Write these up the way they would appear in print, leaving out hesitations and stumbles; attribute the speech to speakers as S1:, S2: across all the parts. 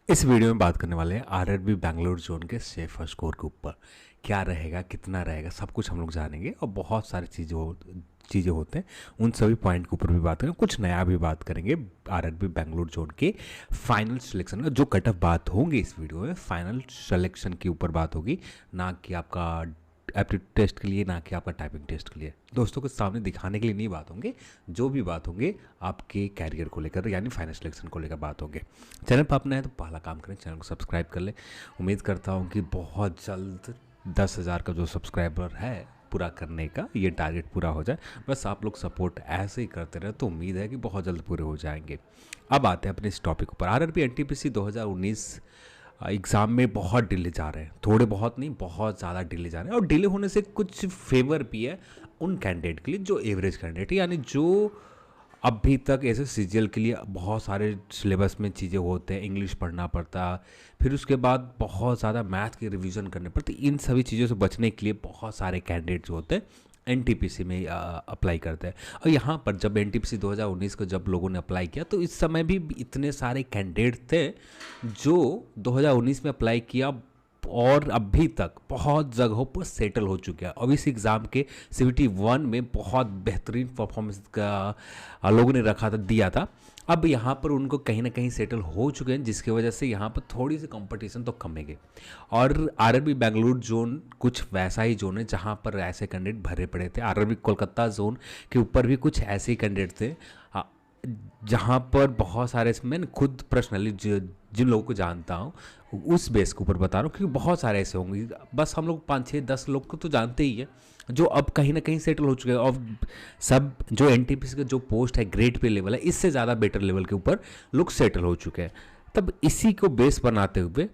S1: इस वीडियो में बात करने वाले हैं आरआरबी बैंगलोर जोन के सेफर स्कोर के ऊपर। क्या रहेगा, कितना रहेगा, सब कुछ हम लोग जानेंगे और बहुत सारी चीज़ें होते हैं, उन सभी पॉइंट के ऊपर भी बात करेंगे। कुछ नया भी बात करेंगे आरआरबी बैंगलोर जोन के फाइनल सिलेक्शन का। जो कट ऑफ बात होंगी इस वीडियो में फाइनल सिलेक्शन के ऊपर बात होगी, ना कि आपका एप्टीट्यूड टेस्ट के लिए, ना कि आपका टाइपिंग टेस्ट के लिए। दोस्तों के सामने दिखाने के लिए नहीं बात होंगे, जो भी बात होंगे आपके कैरियर को लेकर यानी फाइनल सिलेक्शन को लेकर बात होंगे। चैनल पर आपने है तो पहला काम करें, चैनल को सब्सक्राइब कर ले। उम्मीद करता हूँ कि बहुत जल्द 10,000 का जो सब्सक्राइबर है पूरा करने का ये टारगेट पूरा हो जाए। बस आप लोग सपोर्ट ऐसे ही करते रहे तो उम्मीद है कि बहुत जल्द पूरे हो जाएंगे। अब आते हैं अपने इस टॉपिक पर। आरआरबी एनटीपीसी 2019 एग्ज़ाम में बहुत डिले जा रहे हैं, थोड़े बहुत नहीं बहुत ज़्यादा डिले जा रहे हैं। और डिले होने से कुछ फेवर भी है उन कैंडिडेट के लिए जो एवरेज कैंडिडेट है, यानी जो अभी तक ऐसे सीजीएल के लिए बहुत सारे सिलेबस में चीज़ें होते हैं, इंग्लिश पढ़ना पड़ता, फिर उसके बाद बहुत ज़्यादा मैथ की रिवीजन करने पड़ती। इन सभी चीज़ों से बचने के लिए बहुत सारे कैंडिडेट जो होते हैं एनटीपीसी में अप्लाई करते हैं। और यहाँ पर जब एनटीपीसी 2019 को जब लोगों ने अप्लाई किया तो इस समय भी इतने सारे कैंडिडेट थे जो 2019 में अप्लाई किया और अभी तक बहुत जगहों पर सेटल हो चुके हैं। अब इस एग्ज़ाम के सीवीटी 1 में बहुत बेहतरीन परफॉर्मेंस का लोगों ने रखा था, दिया था। अब यहाँ पर उनको कहीं ना कहीं सेटल हो चुके हैं, जिसकी वजह से यहाँ पर थोड़ी सी कंपटीशन तो कमेगी। और आरआरबी बेंगलुरु जोन कुछ वैसा ही जोन है जहाँ पर ऐसे कैंडिडेट भरे पड़े थे। आरआरबी कोलकाता जोन के ऊपर भी कुछ ऐसे ही कैंडिडेट थे जहाँ पर बहुत सारे, मैं खुद पर्सनली जिन लोगों को जानता हूँ उस बेस के ऊपर बता रहा हूँ, क्योंकि बहुत सारे ऐसे होंगे। बस हम लोग 5-6-10 लोग को तो जानते ही है जो अब कहीं ना कहीं सेटल हो चुके हैं। और सब जो एनटीपीसी का जो पोस्ट है ग्रेड पे लेवल है, इससे ज़्यादा बेटर लेवल के ऊपर लोग सेटल हो चुके हैं। तब इसी को बेस बनाते हुए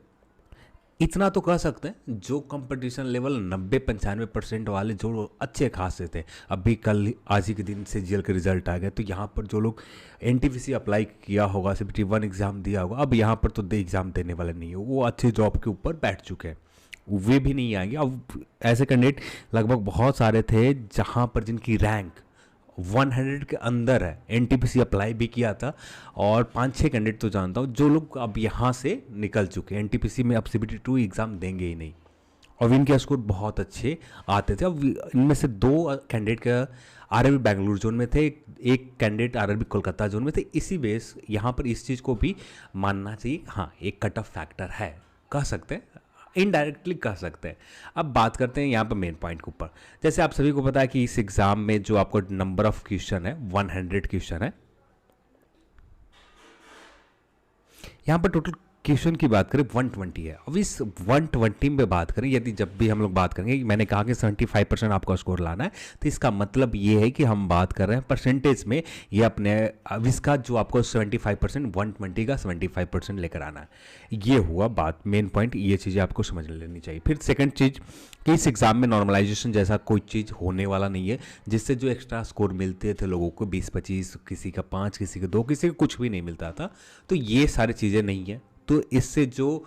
S1: इतना तो कह सकते हैं, जो कंपटीशन लेवल 90-95% वाले जो अच्छे खासे थे, अभी कल आज ही के दिन से जीएल के रिजल्ट आ गए, तो यहाँ पर जो लोग एनटीपीसी अप्लाई किया होगा, सीपीटी 1 एग्ज़ाम दिया होगा, अब यहाँ पर तो एग्ज़ाम देने वाले नहीं है, वो अच्छे जॉब के ऊपर बैठ चुके हैं, वे भी नहीं आएंगे। अब ऐसे कैंडिडेट लगभग बहुत सारे थे जहाँ पर जिनकी रैंक 100 के अंदर है, एनटीपीसी अप्लाई भी किया था। और 5-6 कैंडिडेट तो जानता हूँ जो लोग अब यहाँ से निकल चुके हैं, एनटीपीसी में अब सीबीटी 2 एग्ज़ाम देंगे ही नहीं, और इनके स्कोर बहुत अच्छे आते थे। अब इनमें से 2 कैंडिडेट का आरआरबी बेंगलुरु जोन में थे, एक कैंडिडेट आरआरबी कोलकाता जोन में थे। इसी बेस यहाँ पर इस चीज़ को भी मानना चाहिए, हाँ एक कट ऑफ फैक्टर है, कह सकते हैं, इनडायरेक्टली कह सकते हैं। अब बात करते हैं यहाँ पर मेन पॉइंट के ऊपर। जैसे आप सभी को पता है कि इस एग्ज़ाम में जो आपको नंबर ऑफ क्वेश्चन है 100 क्वेश्चन है। यहाँ पर टोटल क्वेश्चन की बात करें 120 है। अब इस 120 में बात करें, यदि जब भी हम लोग बात करेंगे, मैंने कहा कि 75% आपका स्कोर लाना है, तो इसका मतलब ये है कि हम बात कर रहे हैं परसेंटेज में, ये अपने अब इसका जो आपको 75% 120 का 75% लेकर आना है। ये हुआ बात, मेन पॉइंट, ये चीज़ें आपको समझ लेनी चाहिए। फिर सेकेंड चीज़ कि इस एग्ज़ाम में नॉर्मलाइजेशन जैसा कोई चीज़ होने वाला नहीं है, जिससे जो एक्स्ट्रा स्कोर मिलते थे लोगों को 20-25, किसी का 5, किसी का 2, किसी का कुछ भी नहीं मिलता था, तो ये सारी चीज़ें नहीं है। तो इससे जो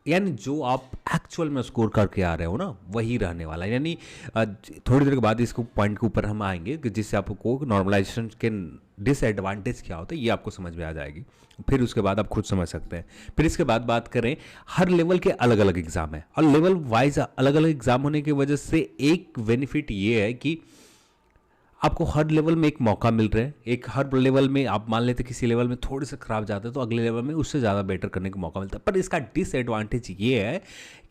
S1: यानी जो आप एक्चुअल में स्कोर करके आ रहे हो ना, वही रहने वाला है। यानी थोड़ी देर के बाद इसको पॉइंट के ऊपर हम आएंगे कि जिससे आपको नॉर्मलाइजेशन के डिसएडवांटेज क्या होता है ये आपको समझ में आ जाएगी, फिर उसके बाद आप खुद समझ सकते हैं। फिर इसके बाद बात करें, हर लेवल के अलग अलग एग्ज़ाम है और लेवल वाइज अलग अलग एग्ज़ाम होने की वजह से एक बेनिफिट ये है कि आपको हर लेवल में एक मौका मिल रहा है। एक हर लेवल में आप मान लेते किसी लेवल में थोड़े से खराब जाते हैं तो अगले लेवल में उससे ज़्यादा बेटर करने का मौका मिलता है। पर इसका डिसएडवांटेज ये है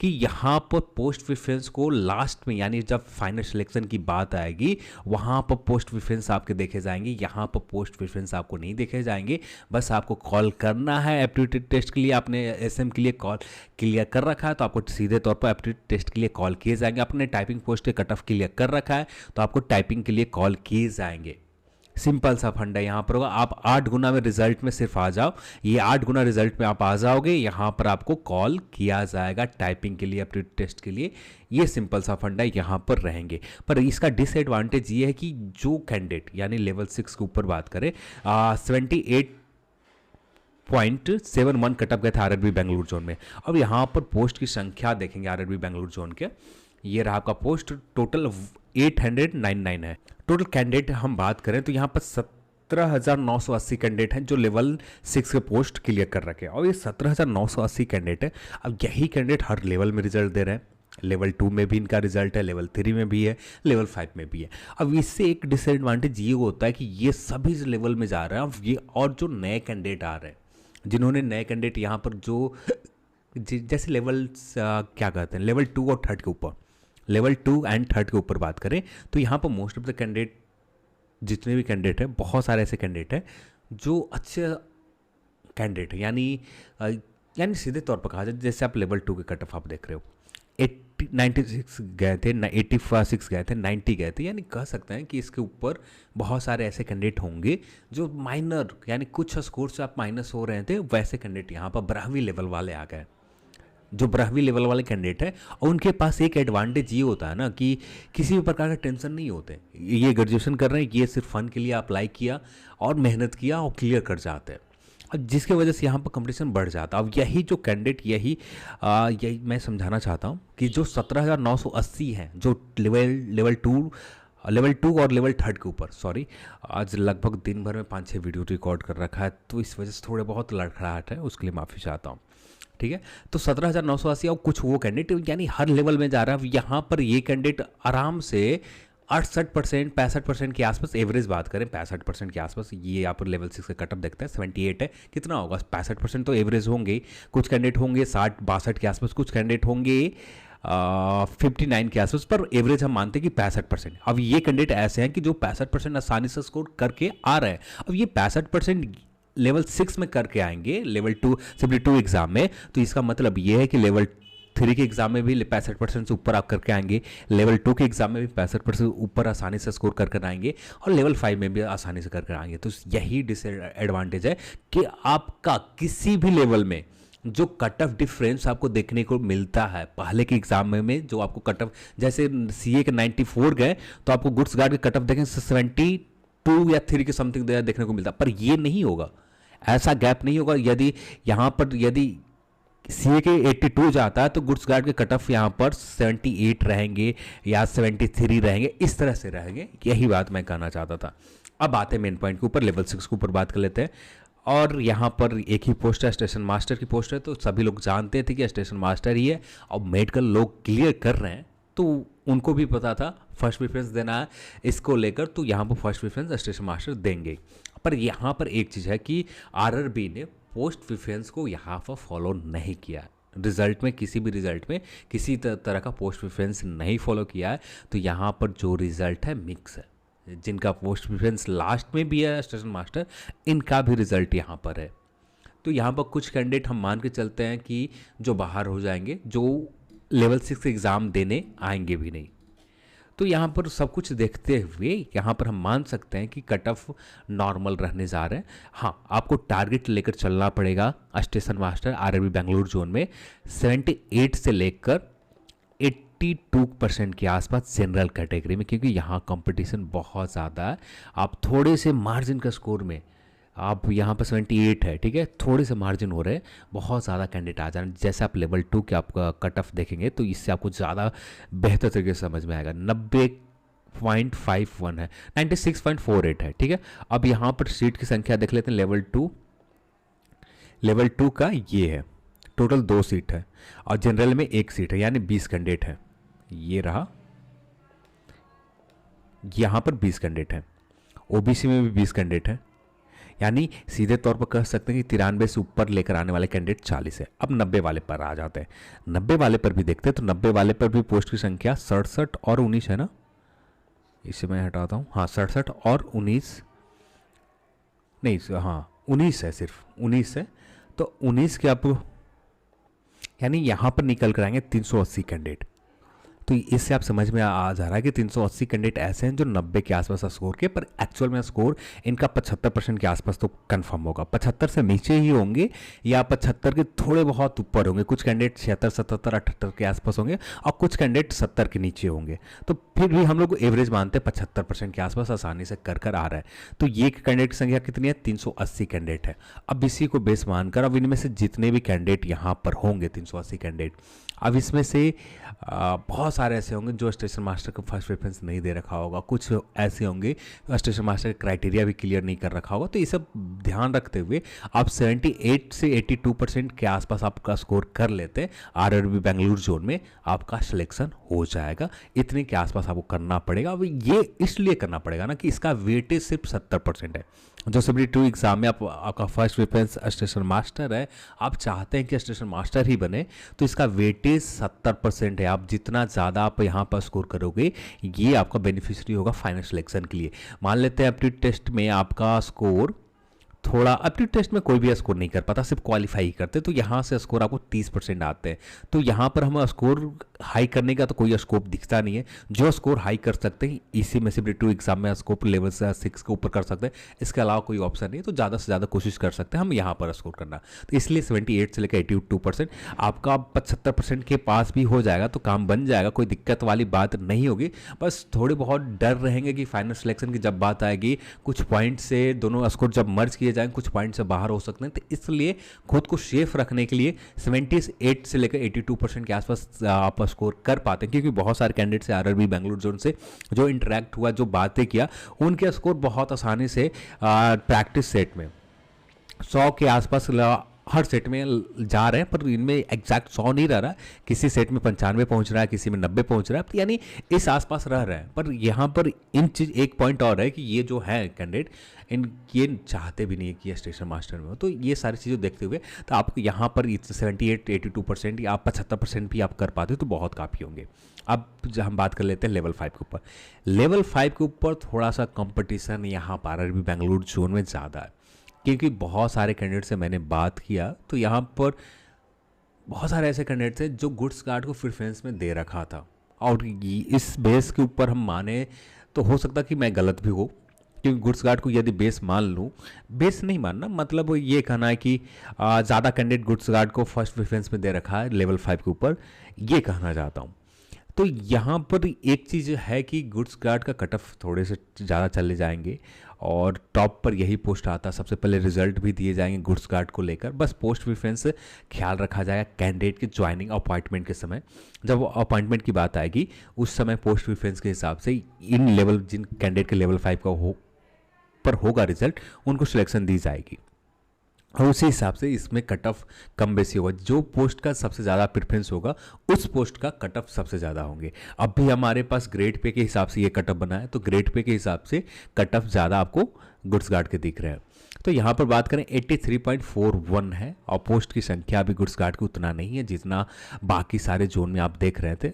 S1: कि यहाँ पर पोस्ट प्रेफरेंस को लास्ट में, यानी जब फाइनल सिलेक्शन की बात आएगी वहाँ पर पोस्ट प्रेफरेंस आपके देखे जाएंगे, यहाँ पर पोस्ट प्रेफरेंस आपको नहीं देखे जाएंगे। बस आपको कॉल करना है एप्टीट्यूड टेस्ट के लिए, आपने एसएम के लिए कॉल क्लियर कर रखा है तो आपको सीधे तौर पर एप्टीट्यूड टेस्ट के लिए कॉल किए जाएंगे। आपने टाइपिंग पोस्ट के कट ऑफ क्लियर कर रखा है तो आपको टाइपिंग के लिए कॉल किए जाएंगे। सिंपल सा फंडा यहाँ पर होगा, आप 8 गुना में रिजल्ट में सिर्फ आ जाओ, ये 8 गुना रिजल्ट में आप आ जाओगे, यहाँ पर आपको कॉल किया जाएगा टाइपिंग के लिए, एप्टीट्यूड टेस्ट के लिए। ये सिंपल सा फंडा यहाँ पर रहेंगे। पर इसका डिसएडवांटेज ये है कि जो कैंडिडेट यानी लेवल 6 के ऊपर बात करें, 78.71 कट ऑफ गए थे आरआरबी बेंगलुरु जोन में। अब यहाँ पर पोस्ट की संख्या देखेंगे आरआरबी बेंगलुरु जोन के, ये रहा आपका पोस्ट, टोटल 899 है। टोटल कैंडिडेट हम बात करें तो यहाँ पर 17,980 कैंडिडेट हैं जो लेवल 6 के पोस्ट क्लियर कर रखे हैं, और ये 17,980 कैंडिडेट है। अब यही कैंडिडेट हर लेवल में रिजल्ट दे रहे हैं। लेवल 2 में भी इनका रिजल्ट है, लेवल 3 में भी है, लेवल 5 में भी है। अब इससे एक डिसएडवांटेज ये होता है कि ये सभी लेवल में जा रहे हैं। अब ये और जो नए कैंडिडेट आ रहे हैं, जिन्होंने नए कैंडिडेट यहाँ पर जो जैसे लेवल क्या कहते हैं, लेवल 2 और 3 के ऊपर, लेवल 2 एंड 3 के ऊपर बात करें तो यहाँ पर मोस्ट ऑफ द कैंडिडेट, जितने भी कैंडिडेट हैं, बहुत सारे ऐसे कैंडिडेट हैं जो अच्छे कैंडिडेट हैं। यानी सीधे तौर पर कहा जाए, जैसे आप लेवल 2 के कट ऑफ आप देख रहे हो, 96 गए थे, 86 गए थे, 90 गए थे, यानी कह सकते हैं कि इसके ऊपर बहुत सारे ऐसे कैंडिडेट होंगे जो माइनर, यानी कुछ स्कोर से आप माइनस हो रहे थे, वैसे कैंडिडेट यहाँ पर 12वीं लेवल वाले आ गए, जो 12वीं लेवल वाले कैंडिडेट है। और उनके पास एक एडवांटेज ये होता है ना कि किसी भी प्रकार का टेंशन नहीं होते। ये ग्रेजुएशन कर रहे हैं, ये सिर्फ फन के लिए अप्लाई किया और मेहनत किया और क्लियर कर जाते हैं, अब जिसके वजह से यहाँ पर कंपटीशन बढ़ जाता है। अब यही जो कैंडिडेट, यही मैं समझाना चाहता हूँ कि जो 17,980 हैं, जो लेवल टू और लेवल 3 के ऊपर, सॉरी आज लगभग दिन भर में 5-6 वीडियो रिकॉर्ड कर रखा है, तो इस वजह से थोड़े बहुत लड़खड़ाहट है, उसके लिए माफ़ी चाहता हूँ, ठीक है। तो 17,980 और कुछ वो कैंडिडेट यानी हर लेवल में जा रहा है। यहाँ पर ये कैंडिडेट आराम से 68%, 65% के आसपास, एवरेज बात करें 65% के आसपास, ये आप लेवल 6 का कटअप देखते हैं 78 है, कितना होगा 65% तो एवरेज होंगे। कुछ कैंडिडेट होंगे 60-62 के आसपास, कुछ कैंडिडेट होंगे 59 के आसपास, पर एवरेज हम मानते हैं कि 65%। अब ये कैंडिडेट ऐसे हैं कि जो 65% आसानी से स्कोर करके आ रहे हैं। अब ये 65% लेवल 6 में करके आएंगे, लेवल 2 72 एग्जाम में, तो इसका मतलब ये है कि लेवल 3 के एग्जाम में भी 65% से ऊपर आप करके आएंगे, लेवल 2 के एग्जाम में भी 65% ऊपर आसानी से स्कोर कर आएंगे, और लेवल 5 में भी आसानी से करके आएंगे। तो यही डिसएडवांटेज है कि आपका किसी भी लेवल में जो कट ऑफ डिफरेंस आपको देखने को मिलता है पहले के एग्जाम में, जो आपको कट ऑफ, जैसे सीए के 94 गए तो आपको गुड्स गार्ड के कट ऑफ देखें 72 या 3 के समथिंग देखने को मिलता, पर ये नहीं होगा, ऐसा गैप नहीं होगा। यदि यहाँ पर सीए के 82 जाता है तो गुड्स गार्ड के कट ऑफ यहाँ पर 78 रहेंगे या 73 रहेंगे, इस तरह से रहेंगे। यही बात मैं कहना चाहता था। अब आते हैं मेन पॉइंट के ऊपर, लेवल 6 के ऊपर बात कर लेते हैं। और यहाँ पर एक ही पोस्ट है, स्टेशन मास्टर की पोस्ट है, तो सभी लोग जानते थे कि स्टेशन मास्टर ही है, और मेडिकल लोग क्लियर कर रहे हैं तो उनको भी पता था फर्स्ट प्रेफरेंस देना है इसको लेकर, तो यहाँ पर फर्स्ट प्रेफरेंस स्टेशन मास्टर देंगे। पर यहाँ पर एक चीज़ है कि आरआरबी ने पोस्ट प्रेफरेंस को यहाँ पर फॉलो नहीं किया, रिजल्ट में, किसी भी रिजल्ट में किसी तरह का पोस्ट प्रेफरेंस नहीं फॉलो किया है। तो यहाँ पर जो रिजल्ट है मिक्स है, जिनका पोस्ट प्रेफरेंस लास्ट में भी है स्टेशन मास्टर, इनका भी रिजल्ट यहाँ पर है। तो यहाँ पर कुछ कैंडिडेट हम मान के चलते हैं कि जो बाहर हो जाएंगे, जो लेवल 6 एग्ज़ाम देने आएंगे भी नहीं। तो यहाँ पर सब कुछ देखते हुए यहाँ पर हम मान सकते हैं कि कट ऑफ नॉर्मल रहने जा रहे हैं। हाँ, आपको टारगेट लेकर चलना पड़ेगा station master RRB Bengaluru zone में 78 से लेकर 82% के आसपास जनरल कैटेगरी में, क्योंकि यहाँ कंपटीशन बहुत ज़्यादा है। आप थोड़े से मार्जिन का स्कोर में, आप यहाँ पर 78 है, ठीक है, थोड़े से मार्जिन हो रहे हैं, बहुत ज़्यादा कैंडिडेट आ जाए। जैसे आप लेवल 2 के आपका कट ऑफ देखेंगे तो इससे आपको ज़्यादा बेहतर तरीके से समझ में आएगा। 90.51 है, 96.48 है, ठीक है। अब यहाँ पर सीट की संख्या देख लेते हैं। लेवल 2 का ये है, टोटल 2 सीट है, और जनरल में 1 सीट है, यानी 20 कैंडिडेट है। ये रहा, यहाँ पर 20 कैंडिडेट है, ओबीसी में भी 20 कैंडिडेट है, यानी सीधे तौर पर कह सकते हैं कि 93 से ऊपर लेकर आने वाले कैंडिडेट 40 है। अब 90 वाले पर आ जाते हैं। 90 वाले पर भी देखते हैं, तो 90 वाले पर भी पोस्ट की संख्या 67 और 19 है ना, इसे मैं हटाता हूँ। हाँ, 67 और 19 नहीं, हाँ 19 है, सिर्फ 19 है। तो 19 के आप, यानी यहाँ पर निकल कर आएंगे 380 कैंडिडेट। तो इससे आप समझ में आ जा रहा है कि 380 कैंडिडेट ऐसे हैं जो 90 के आसपास स्कोर के, पर एक्चुअल में स्कोर इनका 75% के आसपास तो कंफर्म होगा। 75 से नीचे ही होंगे या 75 के थोड़े बहुत ऊपर होंगे। कुछ कैंडिडेट 76, 77, 78 के आसपास होंगे, और कुछ कैंडिडेट 70 के नीचे होंगे। तो फिर भी हम लोग एवरेज मानते हैं 75% के आसपास आसानी से कर आ रहा है। तो ये कैंडिडेट की संख्या कितनी है? 380 कैंडिडेट है। अब इसी को बेस मानकर अब इनमें से जितने भी कैंडिडेट यहाँ पर होंगे 380 कैंडिडेट, अब इसमें से बहुत सारे ऐसे होंगे जो स्टेशन मास्टर को फर्स्ट प्रेफरेंस नहीं दे रखा होगा, कुछ ऐसे होंगे स्टेशन मास्टर का क्राइटेरिया भी क्लियर नहीं कर रखा होगा। तो ये सब ध्यान रखते हुए आप 78 से 82% के आसपास आपका स्कोर कर लेते हैं, आरआरबी बेंगलुरु जोन में आपका सिलेक्शन हो जाएगा। इतने के आसपास आपको करना पड़ेगा। अब ये इसलिए करना पड़ेगा ना कि इसका वेटेज सिर्फ 70% है। जो सबडिविजन 2 एग्जाम में आपका फर्स्ट प्रेफरेंस स्टेशन मास्टर है, आप चाहते हैं कि स्टेशन मास्टर ही बने, तो इसका वेटेज 70% है। आप जितना ज़्यादा आप यहाँ पर स्कोर करोगे, ये आपका बेनिफिशियरी होगा फाइनल सिलेक्शन के लिए। मान लेते हैं एप्टीट्यूड टेस्ट में आपका स्कोर थोड़ा, एप्टीट्यूड टेस्ट में कोई भी स्कोर नहीं कर पाता, सिर्फ क्वालिफाई ही करते, तो यहाँ से स्कोर आपको 30% आते हैं। तो यहाँ पर हमें स्कोर हाई करने का तो कोई स्कोप दिखता नहीं है। जो स्कोर हाई कर सकते हैं इसी में सबडिविजन 2 एग्जाम में स्कोप लेवल से 6 के ऊपर कर सकते हैं, इसके अलावा कोई ऑप्शन नहीं है। तो ज़्यादा से ज़्यादा कोशिश कर सकते हैं हम यहाँ पर स्कोर करना। तो इसलिए 78 से लेकर 82% आपका 75% के पास भी हो जाएगा तो काम बन जाएगा, कोई दिक्कत वाली बात नहीं होगी। बस थोड़े बहुत डर रहेंगे कि फाइनल सिलेक्शन की जब बात आएगी, कुछ पॉइंट से दोनों स्कोर जब मर्ज किए जाएंगे, कुछ पॉइंट से बाहर हो सकते हैं। तो इसलिए खुद को सेफ रखने के लिए 78 से लेकर 82% के आसपास आप स्कोर कर पाते हैं, क्योंकि बहुत सारे कैंडिडेट से आरआरबी बेंगलुरु जोन से जो इंटरेक्ट हुआ, जो बातें किया, उनके स्कोर बहुत आसानी से प्रैक्टिस सेट में 100 के आसपास हर सेट में जा रहे हैं, पर इनमें एग्जैक्ट 100 नहीं रह रहा। किसी सेट में 95 पहुंच रहा है, किसी में 90 पहुंच रहा है, तो यानी इस आसपास रह रहे हैं। पर यहाँ पर इन चीज़ एक पॉइंट और है कि ये जो है कैंडिडेट, ये चाहते भी नहीं है कि ये स्टेशन मास्टर में हो। तो ये सारी चीज़ें देखते हुए तो आपको यहाँ पर 78-82% या आप 75% भी आप कर पाते हो तो बहुत काफ़ी होंगे। अब जब हम बात कर लेते हैं लेवल 5 के ऊपर, लेवल 5 के ऊपर थोड़ा सा कंपटीशन यहाँ पर आरआरबी बेंगलुरु जोन में ज़्यादा है, क्योंकि बहुत सारे कैंडिडेट से मैंने बात किया तो यहाँ पर बहुत सारे ऐसे कैंडिडेट्स हैं जो गुड्स गार्ड को प्रेफरेंस में दे रखा था। और इस बेस के ऊपर हम माने तो हो सकता कि मैं गलत भी हो, क्योंकि गुड्स गार्ड को यदि बेस मान लूँ, बेस नहीं मानना मतलब ये कहना है कि ज़्यादा कैंडिडेट गुड्स गार्ड को फर्स्ट प्रेफरेंस में दे रखा है लेवल 5 के ऊपर, ये कहना चाहता हूँ। तो यहाँ पर एक चीज़ है कि गुड्स गार्ड का कट ऑफ थोड़े से ज़्यादा चले जाएंगे और टॉप पर यही पोस्ट आता है। सबसे पहले रिजल्ट भी दिए जाएंगे गुड्स गार्ड को लेकर, बस पोस्ट प्रेफरेंस ख्याल रखा जाएगा कैंडिडेट की ज्वाइनिंग अपॉइंटमेंट के समय। जब अपॉइंटमेंट की बात आएगी उस समय पोस्ट प्रेफरेंस के हिसाब से इन लेवल, जिन कैंडिडेट के लेवल 5 का पर होगा रिजल्ट, उनको सिलेक्शन दी जाएगी और उसी हिसाब से इसमें कट ऑफ कम बेसी होगा। जो पोस्ट का सबसे ज़्यादा प्रेफरेंस होगा उस पोस्ट का कट ऑफ सबसे ज़्यादा होंगे। अब भी हमारे पास ग्रेड पे के हिसाब से ये कट ऑफ बना है, तो ग्रेड पे के हिसाब से कट ऑफ ज़्यादा आपको गुड्स गार्ड के दिख रहे हैं। तो यहाँ पर बात करें 83.41 है और पोस्ट की संख्या भी गुड्स गार्ड की उतना नहीं है जितना बाकी सारे जोन में आप देख रहे थे,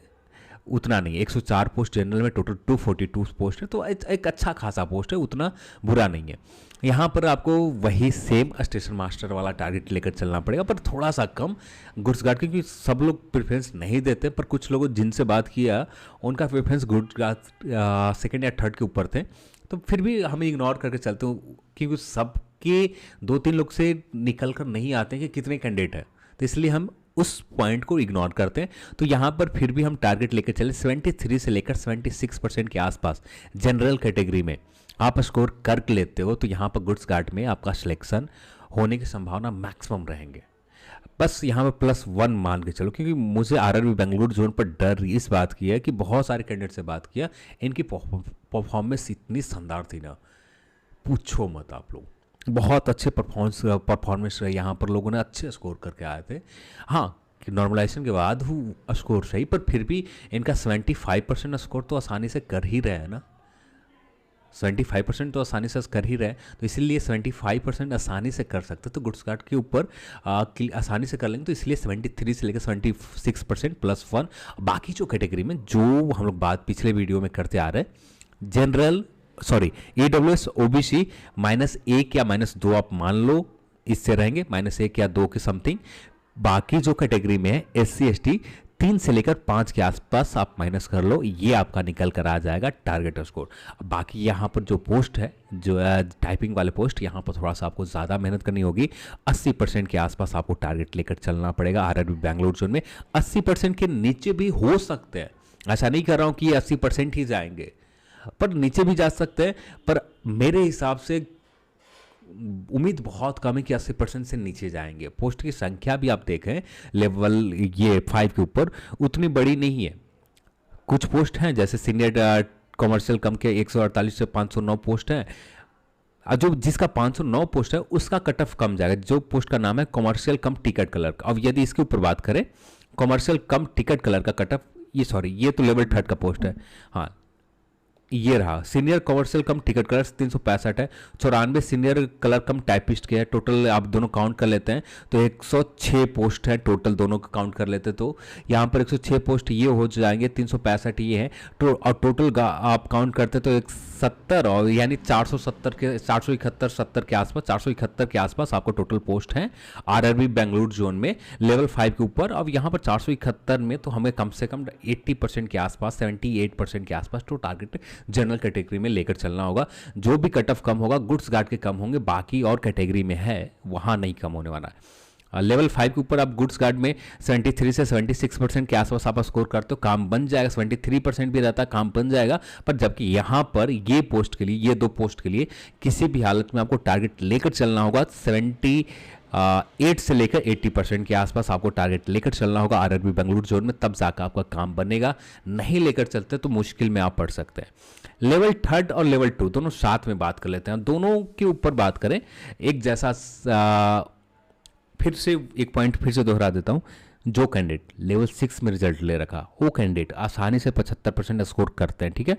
S1: उतना नहीं है। 104 पोस्ट जनरल में, टोटल 242 पोस्ट है, तो एक अच्छा खासा पोस्ट है, उतना बुरा नहीं है। यहाँ पर आपको वही सेम स्टेशन मास्टर वाला टारगेट लेकर चलना पड़ेगा, पर थोड़ा सा कम गुड्स गार्ड, क्योंकि सब लोग प्रेफरेंस नहीं देते, पर कुछ लोगों जिनसे बात किया उनका प्रेफरेंस गुड्स गार्ड सेकेंड या थर्ड के ऊपर थे। तो फिर भी हमें इग्नोर करके चलते हो, क्योंकि सबके 2-3 लोग से निकल कर नहीं आते हैं कि कितने कैंडिडेट है, तो इसलिए हम उस पॉइंट को इग्नोर करते हैं। तो यहाँ पर फिर भी हम टारगेट लेकर चले 73 से लेकर 76% के आसपास जनरल कैटेगरी में आप स्कोर कर लेते हो, तो यहाँ पर गुड्स गार्ड में आपका सिलेक्शन होने की संभावना मैक्सिमम रहेंगे। बस यहाँ पर +1 मान के चलो, क्योंकि मुझे आरआरबी बेंगलुरु जोन पर डर इस बात की है कि बहुत सारे कैंडिडेट से बात किया, इनकी परफॉर्मेंस इतनी शानदार थी ना, पूछो मत आप लोग। बहुत अच्छे परफॉर्मेंस रहे, यहाँ पर लोगों ने अच्छे स्कोर करके आए थे। हाँ, कि नॉर्मलाइजेशन के बाद स्कोर सही, पर फिर भी इनका 75% स्कोर तो आसानी से कर ही रहे हैं ना, 75% तो आसानी से कर ही रहे, तो इसीलिए 75% आसानी से कर सकते, तो गुड्स गार्ड के ऊपर आसानी से कर लेंगे। तो इसलिए 73 से लेकर 76% +1। बाकी जो कैटेगरी में जो हम लोग बात पिछले वीडियो में करते आ रहे हैं, जनरल AWS OBC -1 या -2 आप मान लो, इससे रहेंगे -1 या 2 के समथिंग। बाकी जो कैटेगरी में है SC ST 3 से लेकर 5 के आसपास आप माइनस कर लो, ये आपका निकल कर आ जाएगा टारगेट स्कोर। बाकी यहाँ पर जो पोस्ट है, जो टाइपिंग वाले पोस्ट, यहाँ पर थोड़ा सा आपको ज़्यादा मेहनत करनी होगी। 80% के आसपास आपको टारगेट लेकर चलना पड़ेगा। आरआरबी बेंगलुरु जोन में 80% के नीचे भी हो सकते हैं, ऐसा नहीं कर रहा हूँ कि 80% ही जाएंगे, पर नीचे भी जा सकते हैं। पर मेरे हिसाब से उम्मीद बहुत कम है कि 80% से नीचे जाएंगे। पोस्ट की संख्या भी आप देखें लेवल ये 5 के ऊपर उतनी बड़ी नहीं है, कुछ पोस्ट हैं जैसे सीनियर कॉमर्शियल कम के 148 से 509 पोस्ट हैं। जो जिसका 509 पोस्ट है उसका कट ऑफ कम जाएगा, जो पोस्ट का नाम है कॉमर्शियल कम टिकट कलर का। अब यदि इसके ऊपर बात करें कॉमर्शियल कम टिकट कलर का कट ऑफ, ये तो लेवल 3 का पोस्ट है। हाँ, ये रहा सीनियर कॉमर्शियल कम टिकट कलर 365 है। 94 सीनियर कलर कम टाइपिस्ट के है। टोटल आप दोनों काउंट कर लेते हैं तो 106 पोस्ट है टोटल, दोनों का काउंट कर लेते तो यहाँ पर 106 पोस्ट ये हो जाएंगे, 365 ये है और टोटल आप काउंट करते तो 170 और यानी 470 के 471 70 के आसपास 471 के आसपास आपको टोटल पोस्ट हैं आरआरबी बेंगलुरु जोन में लेवल 5 के ऊपर। अब यहाँ पर 471 में तो हमें कम से कम 80% के आसपास 78% के आसपास तो टारगेट जनरल कैटेगरी में लेकर चलना होगा। जो भी कट ऑफ कम होगा गुड्स गार्ड के कम होंगे, बाकी और कैटेगरी में है वहाँ नहीं कम होने वाला है। लेवल 5 के ऊपर आप गुड्स गार्ड में 73 से 76% के आसपास आप स्कोर करते हो, काम बन जाएगा। 73% भी रहता है, काम बन जाएगा। पर जबकि यहाँ पर ये पोस्ट के लिए, ये 2 पोस्ट के लिए किसी भी हालत में आपको टारगेट लेकर चलना होगा। 78 से लेकर 80% के आसपास आपको टारगेट लेकर चलना होगा आरआरबी बेंगलुरु जोन में, तब जाकर आपका काम बनेगा। नहीं लेकर चलते तो मुश्किल में आप पड़ सकते हैं। लेवल 3 और लेवल 2 दोनों साथ में बात कर लेते हैं। दोनों के ऊपर बात करें एक जैसा, फिर से एक पॉइंट फिर से दोहरा देता हूं। जो कैंडिडेट लेवल 6 में रिजल्ट ले रखा वो कैंडिडेट आसानी से 75% स्कोर करते हैं। ठीक है,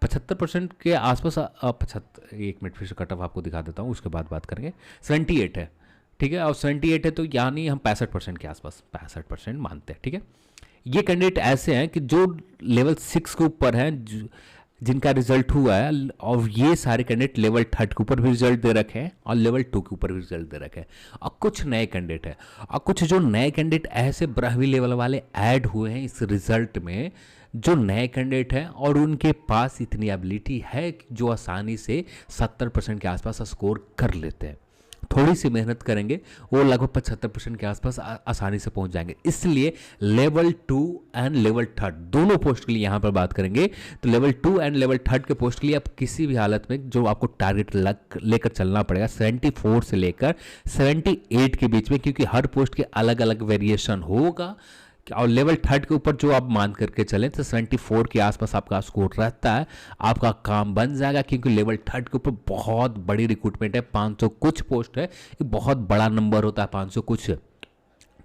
S1: 75% के आसपास 75, एक मिनट फिर से कट ऑफ आपको दिखा देता हूँ, उसके बाद बात करेंगे। 78 है, ठीक है, और 78 है तो यानी हम 65% के आसपास 65% मानते हैं। ठीक है, ये कैंडिडेट ऐसे हैं कि जो लेवल 6 के ऊपर हैं, जिनका रिजल्ट हुआ है, और ये सारे कैंडिडेट लेवल 3 के ऊपर भी रिजल्ट दे रखे हैं और लेवल 2 के ऊपर भी रिजल्ट दे रखे हैं। और कुछ नए कैंडिडेट हैं, और कुछ जो नए कैंडिडेट ऐसे ब्राह्वी लेवल वाले ऐड हुए हैं इस रिजल्ट में, जो नए कैंडिडेट हैं और उनके पास इतनी एबिलिटी है कि जो आसानी से 70% के आसपास स्कोर कर लेते हैं। थोड़ी सी मेहनत करेंगे वो लगभग 75% के आसपास आसानी से पहुंच जाएंगे। इसलिए लेवल 2 एंड लेवल 3 दोनों पोस्ट के लिए यहां पर बात करेंगे तो लेवल 2 एंड लेवल 3 के पोस्ट के लिए आप किसी भी हालत में जो आपको टारगेट लेकर चलना पड़ेगा 74 से लेकर 78 के बीच में, क्योंकि हर पोस्ट के अलग अलग वेरिएशन होगा। और लेवल 3 के ऊपर जो आप मान करके चलें तो 74 के आसपास आपका स्कोर रहता है, आपका काम बन जाएगा। क्योंकि लेवल 3 के ऊपर बहुत बड़ी रिक्रूटमेंट है, 500 कुछ पोस्ट है, ये बहुत बड़ा नंबर होता है 500 कुछ,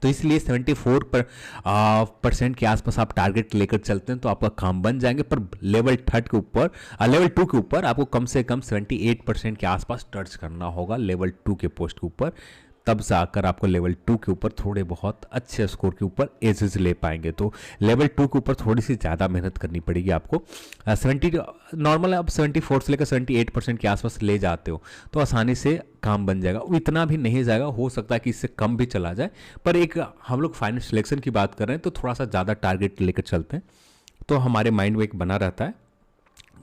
S1: तो इसलिए 74% के आसपास आप टारगेट लेकर चलते हैं तो आपका काम बन जाएंगे। पर लेवल 3 के ऊपर, लेवल 2 के ऊपर आपको कम से कम 78% के आसपास टच करना होगा लेवल 2 के पोस्ट के ऊपर, तब जाकर आपको लेवल 2 के ऊपर थोड़े बहुत अच्छे स्कोर के ऊपर एजेस ले पाएंगे। तो लेवल 2 के ऊपर थोड़ी सी ज़्यादा मेहनत करनी पड़ेगी आपको। 70 नॉर्मल आप 74 से लेकर 78% के आसपास ले जाते हो तो आसानी से काम बन जाएगा। इतना भी नहीं जाएगा, हो सकता है कि इससे कम भी चला जाए, पर एक हम लोग फाइनल सिलेक्शन की बात कर रहे हैं तो थोड़ा सा ज़्यादा टारगेट लेकर चलते हैं तो हमारे माइंड में एक बना रहता है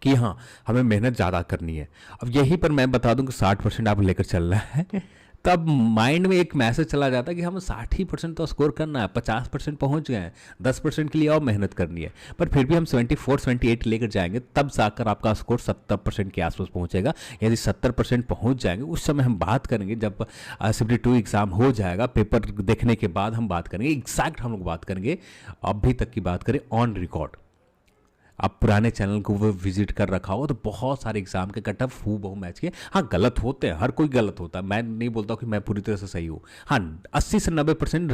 S1: कि हाँ हमें मेहनत ज़्यादा करनी है। अब यहीं पर मैं बता दूं कि 60% आप लेकर चलना है, तब माइंड में एक मैसेज चला जाता है कि हमें 60% तो स्कोर करना है, 50% पहुंच गए हैं, 10% के लिए और मेहनत करनी है। पर फिर भी हम 74-78 लेकर जाएंगे तब जाकर आपका स्कोर 70% के आसपास पहुंचेगा। यदि 70% पहुंच जाएंगे उस समय हम बात करेंगे, जब CBT2 एग्ज़ाम हो जाएगा, पेपर देखने के बाद हम बात करेंगे, एग्जैक्ट हम लोग बात करेंगे। अभी तक की बात करें ऑन रिकॉर्ड, आप पुराने चैनल को वो विजिट कर रखा हो तो बहुत सारे एग्जाम के कट ऑफ हूबहू मैच के, हाँ गलत होते हैं, हर कोई गलत होता है, मैं नहीं बोलता कि मैं पूरी तरह से सही हूँ। हाँ 80 से 90%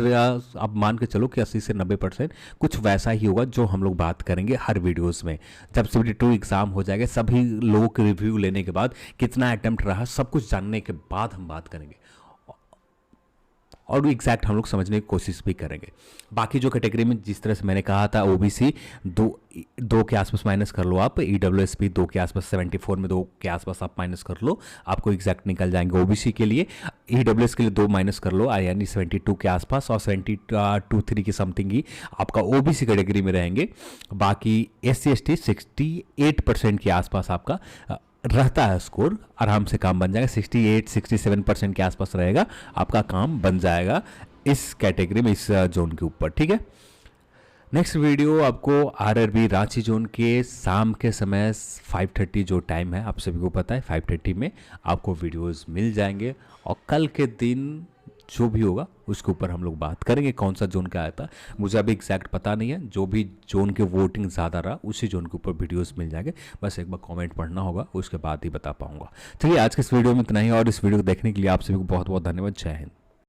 S1: आप मान के चलो कि 80 से 90% कुछ वैसा ही होगा जो हम लोग बात करेंगे हर वीडियोज़ में। जब CBT2 एग्ज़ाम हो जाएगा, सभी लोगों के रिव्यू लेने के बाद, कितना अटैम्प्ट रहा, सब कुछ जानने के बाद हम बात करेंगे और एग्जैक्ट हम लोग समझने की कोशिश भी करेंगे। बाकी जो कैटेगरी में जिस तरह से मैंने कहा था, OBC 2 के आसपास माइनस कर लो आप, EWS भी 2 के आसपास, 74 में 2 के आसपास आप माइनस कर लो, आपको एग्जैक्ट निकल जाएंगे। OBC के लिए, EWS के लिए 2 माइनस कर लो, यानी 72 के आसपास, और 72-3 की समथिंग ही आपका OBC कैटेगरी में रहेंगे। बाकी SC/ST 68% के आसपास आपका रहता है स्कोर, आराम से काम बन जाएगा। 68-67% के आसपास रहेगा, आपका काम बन जाएगा इस कैटेगरी में, इस जोन के ऊपर। ठीक है, नेक्स्ट वीडियो आपको RRB रांची जोन के शाम के समय 5:30 जो टाइम है, आप सभी को पता है 5:30 में आपको वीडियोस मिल जाएंगे। और कल के दिन जो भी होगा उसके ऊपर हम लोग बात करेंगे, कौन सा जोन का आया था मुझे अभी एग्जैक्ट पता नहीं है। जो भी जोन के वोटिंग ज़्यादा रहा उसी जोन के ऊपर वीडियोस मिल जाएंगे, बस एक बार कमेंट पढ़ना होगा, उसके बाद ही बता पाऊंगा। चलिए आज के इस वीडियो में इतना ही, और इस वीडियो को देखने के लिए आप सभी को बहुत बहुत धन्यवाद। जय हिंद।